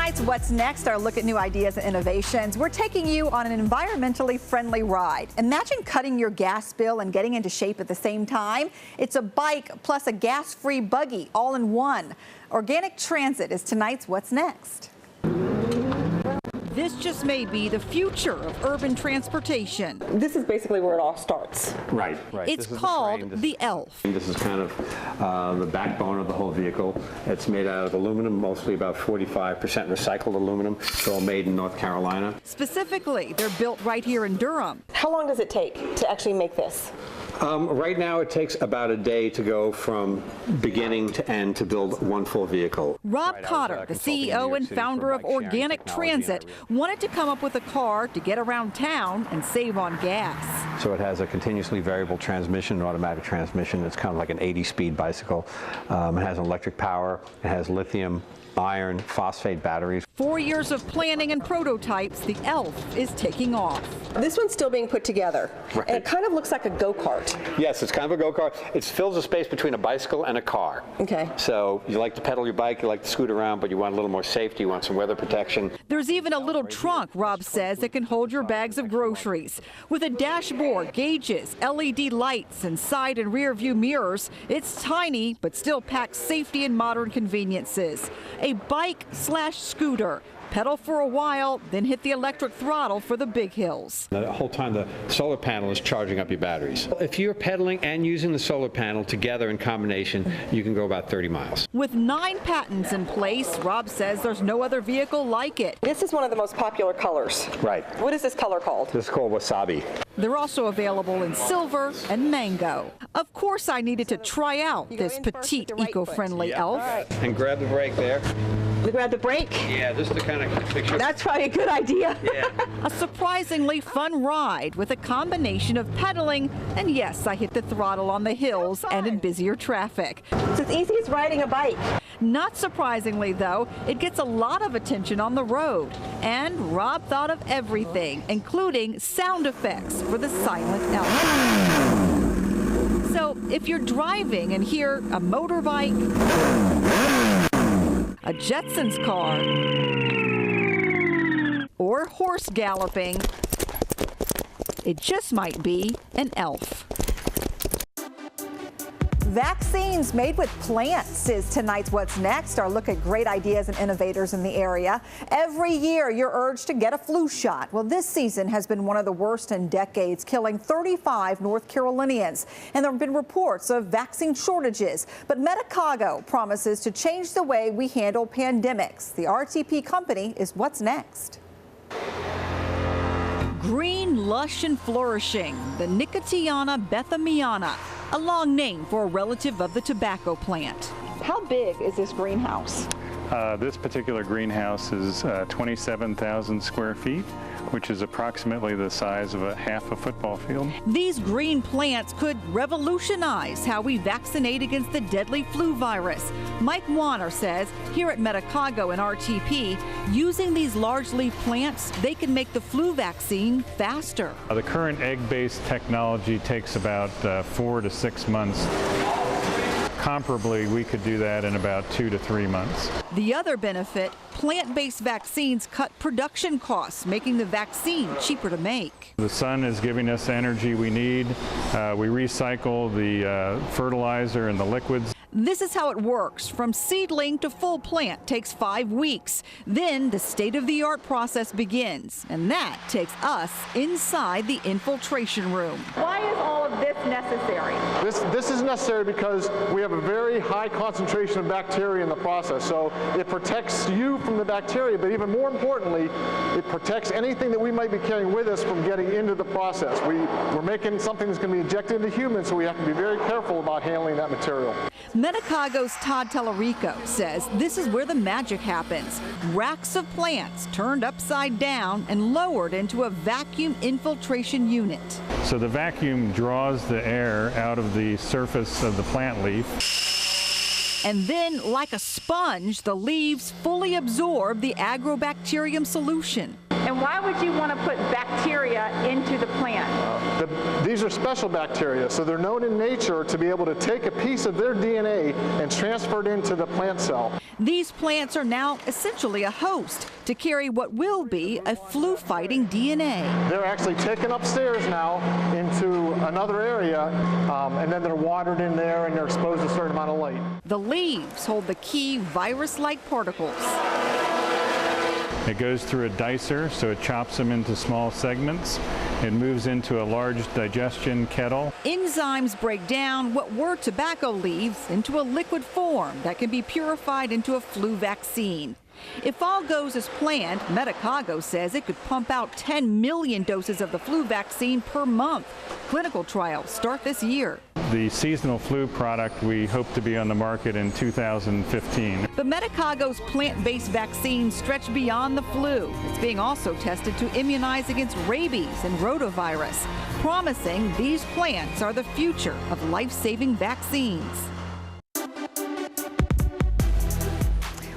Tonight's What's Next, our look at new ideas and innovations. We're taking you on an environmentally friendly ride. Imagine cutting your gas bill and getting into shape at the same time. It's a bike plus a gas-free buggy all in one. Organic Transit is tonight's What's Next. This just may be the future of urban transportation. This is basically where it all starts. Right. It's called the ELF. This is kind of the backbone of the whole vehicle. It's made out of aluminum, mostly about 45% recycled aluminum. It's all made in North Carolina. Specifically, they're built right here in Durham. How long does it take to actually make this? Right now it takes about a day to go from beginning to end to build one full vehicle. Rob Cotter, the CEO and founder of Organic Transit, wanted to come up with a car to get around town and save on gas. So it has a continuously variable transmission, an automatic transmission. It's kind of like an 80-speed bicycle. It has electric power. It has lithium, iron, phosphate batteries. 4 years of planning and prototypes, the ELF is taking off. This one's still being put together. Right. And it kind of looks like a go-kart. Yes, it's kind of a go-kart. It fills the space between a bicycle and a car. Okay. So you like to pedal your bike, you like to scoot around, but you want a little more safety, you want some weather protection. There's even a little trunk, Rob says, that can hold your bags of groceries. With a dashboard, gauges, LED lights, and side and rear view mirrors, it's tiny, but still packs safety and modern conveniences. A bike/scooter. Pedal for a while, then hit the electric throttle for the big hills. The whole time the solar panel is charging up your batteries. If you're pedaling and using the solar panel together in combination, you can go about 30 miles. With 9 patents in place, Rob says there's no other vehicle like it. This is one of the most popular colors. Right. What is this color called? This is called Wasabi. They're also available in silver and mango. Of course, I needed to try out this petite, eco-friendly ELF. Right. And grab the brake there. We grab the brake? Yeah, this is the kind of picture. That's probably a good idea. Yeah. A surprisingly fun ride with a combination of pedaling and, yes, I hit the throttle on the hills and in busier traffic. It's as easy as riding a bike. Not surprisingly, though, it gets a lot of attention on the road. And Rob thought of everything, including sound effects for the silent ELF. So if you're driving and hear a motorbike, a Jetsons car, or horse galloping, it just might be an ELF. Vaccines made with plants is tonight's What's Next, our look at great ideas and innovators in the area. Every year you're urged to get a flu shot. Well, this season has been one of the worst in decades, killing 35 North Carolinians. And there have been reports of vaccine shortages. But Medicago promises to change the way we handle pandemics. The RTP company is What's Next. Green, lush, and flourishing, the Nicotiana bathamiana, a long name for a relative of the tobacco plant. How big is this greenhouse? This particular greenhouse is 27,000 square feet, which is approximately the size of half a football field. These green plants could revolutionize how we vaccinate against the deadly flu virus. Mike Warner says here at Medicago and RTP, using these large leaf plants, they can make the flu vaccine faster. The current egg-based technology takes about 4 to 6 months. Comparably, we could do that in about 2 to 3 months. The other benefit, plant-based vaccines cut production costs, making the vaccine cheaper to make. The sun is giving us the energy we need. We recycle the fertilizer and the liquids. This is how it works. From seedling to full plant takes 5 weeks. Then the state-of-the-art process begins, and that takes us inside the infiltration room. Why is all of this necessary? This is necessary because we have a very high concentration of bacteria in the process. So it protects you from the bacteria, but even more importantly, it protects anything that we might be carrying with us from getting into the process. We're making something that's going to be injected into humans, so we have to be very careful about handling that material. Medicago's Todd Tellerico says this is where the magic happens. Racks of plants turned upside down and lowered into a vacuum infiltration unit. So the vacuum draws the air out of the surface of the plant leaf. And then, like a sponge, the leaves fully absorb the agrobacterium solution. And why would you want to put bacteria into the plant? These are special bacteria, so they're known in nature to be able to take a piece of their DNA and transfer it into the plant cell. These plants are now essentially a host to carry what will be a flu-fighting DNA. They're actually taken upstairs now into another area, and then they're watered in there and they're exposed to a certain amount of light. The leaves hold the key virus-like particles. It goes through a dicer, so it chops them into small segments. It moves into a large digestion kettle. Enzymes break down what were tobacco leaves into a liquid form that can be purified into a flu vaccine. If all goes as planned, Medicago says it could pump out 10 million doses of the flu vaccine per month. Clinical trials start this year. The seasonal flu product, we hope to be on the market in 2015. But Medicago's plant-based vaccines stretch beyond the flu. It's being also tested to immunize against rabies and rotavirus, promising these plants are the future of life-saving vaccines.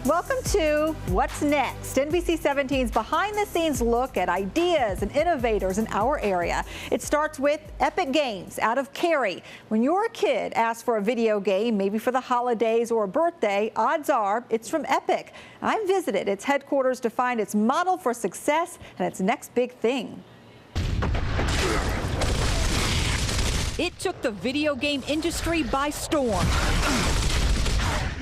Welcome to What's Next, NBC 17's behind-the-scenes look at ideas and innovators in our area. It starts with Epic Games out of Cary. When your kid asks for a video game, maybe for the holidays or a birthday, odds are it's from Epic. I visited its headquarters to find its model for success and its next big thing. It took the video game industry by storm.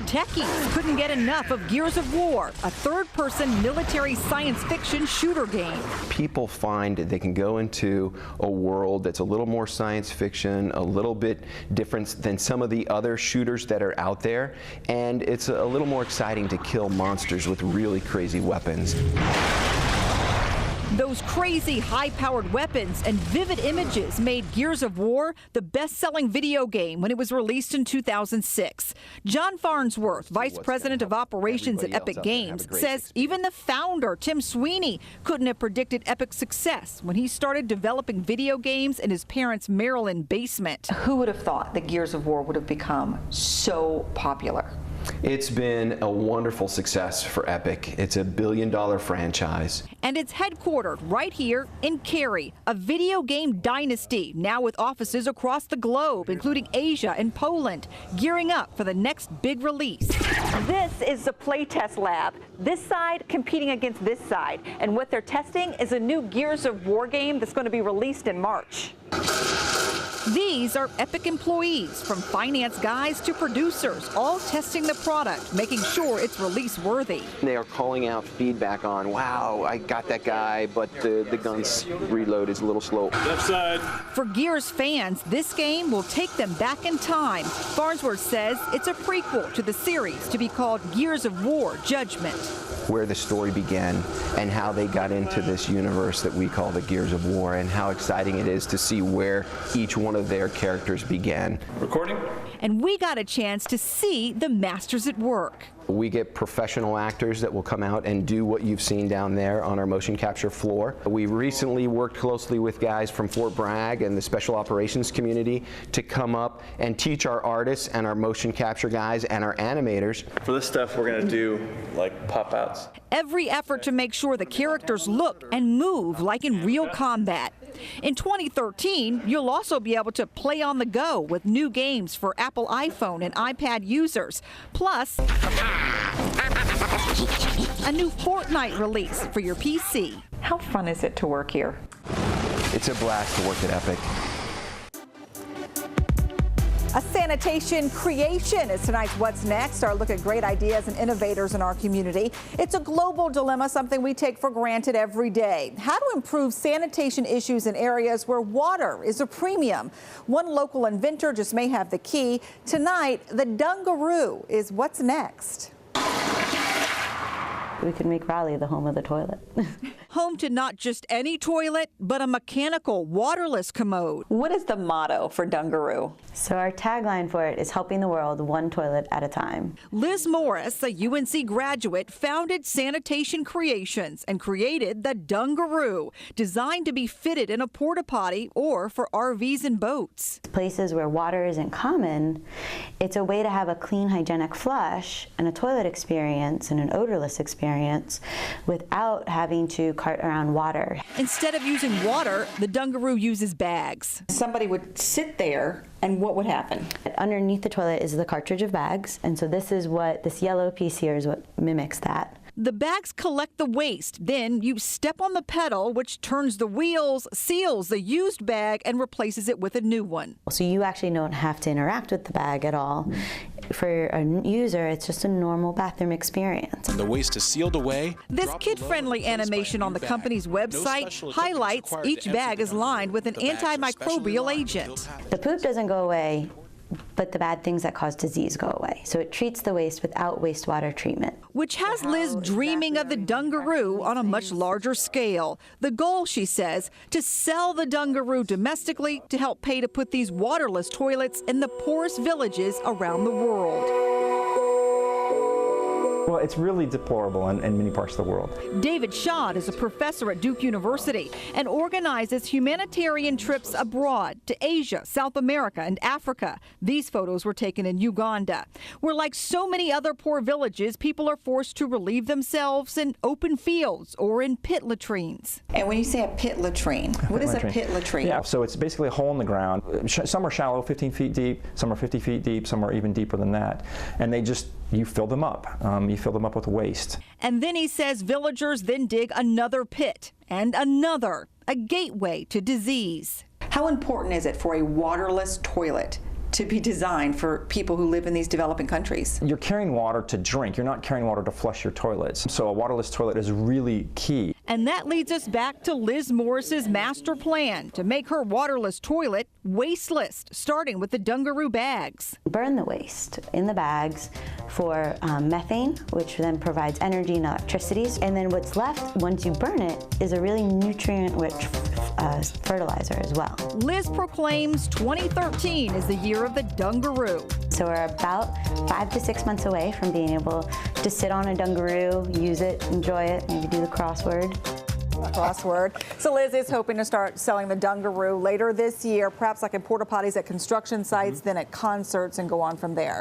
Techies couldn't get enough of Gears of War, a third-person military science fiction shooter game. People find that they can go into a world that's a little more science fiction, a little bit different than some of the other shooters that are out there, and it's a little more exciting to kill monsters with really crazy weapons. Those crazy high-powered weapons and vivid images made Gears of War the best-selling video game when it was released in 2006. John Farnsworth, Vice President of Operations at Epic Games, says even the founder, Tim Sweeney, couldn't have predicted Epic's success when he started developing video games in his parents' Maryland basement. Who would have thought that Gears of War would have become so popular? It's been a wonderful success for Epic. It's a billion-dollar franchise. And it's headquartered right here in Cary, a video game dynasty, now with offices across the globe, including Asia and Poland, gearing up for the next big release. This is the playtest lab. This side competing against this side. And what they're testing is a new Gears of War game that's going to be released in March. These are Epic employees, from finance guys to producers, all testing the product, making sure it's release worthy. They are calling out feedback on, wow, I got that guy, but the gun's reload is a little slow. Left side. For Gears fans, this game will take them back in time. Farnsworth says it's a prequel to the series to be called Gears of War Judgment. Where the story began and how they got into this universe that we call the Gears of War, and how exciting it is to see where each one of their characters began. Recording. And we got a chance to see the masters at work. We get professional actors that will come out and do what you've seen down there on our motion capture floor. We recently worked closely with guys from Fort Bragg and the special operations community to come up and teach our artists and our motion capture guys and our animators. For this stuff, we're going to do like pop outs. Every effort to make sure the characters look and move like in real combat. In 2013, you'll also be able to play on the go with new games for Apple iPhone and iPad users. Plus, a new Fortnite release for your PC. How fun is it to work here? It's a blast to work at Epic. A sanitation creation is tonight's What's Next, our look at great ideas and innovators in our community. It's a global dilemma, something we take for granted every day. How to improve sanitation issues in areas where water is a premium. One local inventor just may have the key. Tonight, the Dungaroo is What's Next. We could make Raleigh the home of the toilet. Home to not just any toilet, but a mechanical, waterless commode. What is the motto for Dungaroo? So our tagline for it is helping the world one toilet at a time. Liz Morris, a UNC graduate, founded Sanitation Creations and created the Dungaroo, designed to be fitted in a porta potty or for RVs and boats. Places where water isn't common, it's a way to have a clean, hygienic flush and a toilet experience and an odorless experience without having to cart around water. Instead of using water, the Dungaroo uses bags. Somebody would sit there, and what would happen? Underneath the toilet is the cartridge of bags, and so this yellow piece here is what mimics that. The bags collect the waste. Then you step on the pedal, which turns the wheels, seals the used bag, and replaces it with a new one. So you actually don't have to interact with the bag at all. For a user, it's just a normal bathroom experience. The waste is sealed away. This kid-friendly animation on the company's website highlights each bag is lined with an antimicrobial agent. The poop doesn't go away, but the bad things that cause disease go away. So it treats the waste without wastewater treatment. Which has Liz dreaming of the Dungaroo on a much larger scale. The goal, she says, to sell the Dungaroo domestically to help pay to put these waterless toilets in the poorest villages around the world. Well, it's really deplorable in many parts of the world. David Schad is a professor at Duke University and organizes humanitarian trips abroad to Asia, South America, and Africa. These photos were taken in Uganda, where, like so many other poor villages, people are forced to relieve themselves in open fields or in pit latrines. And when you say a pit latrine, what is a pit latrine? Yeah, so it's basically a hole in the ground. Some are shallow, 15 feet deep, some are 50 feet deep, some are even deeper than that. And you fill them up. You fill them up with waste. And then he says villagers then dig another pit and another, a gateway to disease. How important is it for a waterless toilet to be designed for people who live in these developing countries? You're carrying water to drink. You're not carrying water to flush your toilets. So a waterless toilet is really key. And that leads us back to Liz Morris's master plan to make her waterless toilet wasteless, starting with the Dungaroo bags. Burn the waste in the bags for methane, which then provides energy and electricity. And then what's left, once you burn it, is a really nutrient-rich fertilizer as well. Liz proclaims 2013 is the year of the Dungaroo. So we're about 5 to 6 months away from being able to sit on a Dungaroo, use it, enjoy it, maybe do the crossword. So Liz is hoping to start selling the Dungaroo later this year, perhaps like in porta potties at construction sites, then at concerts, and go on from there.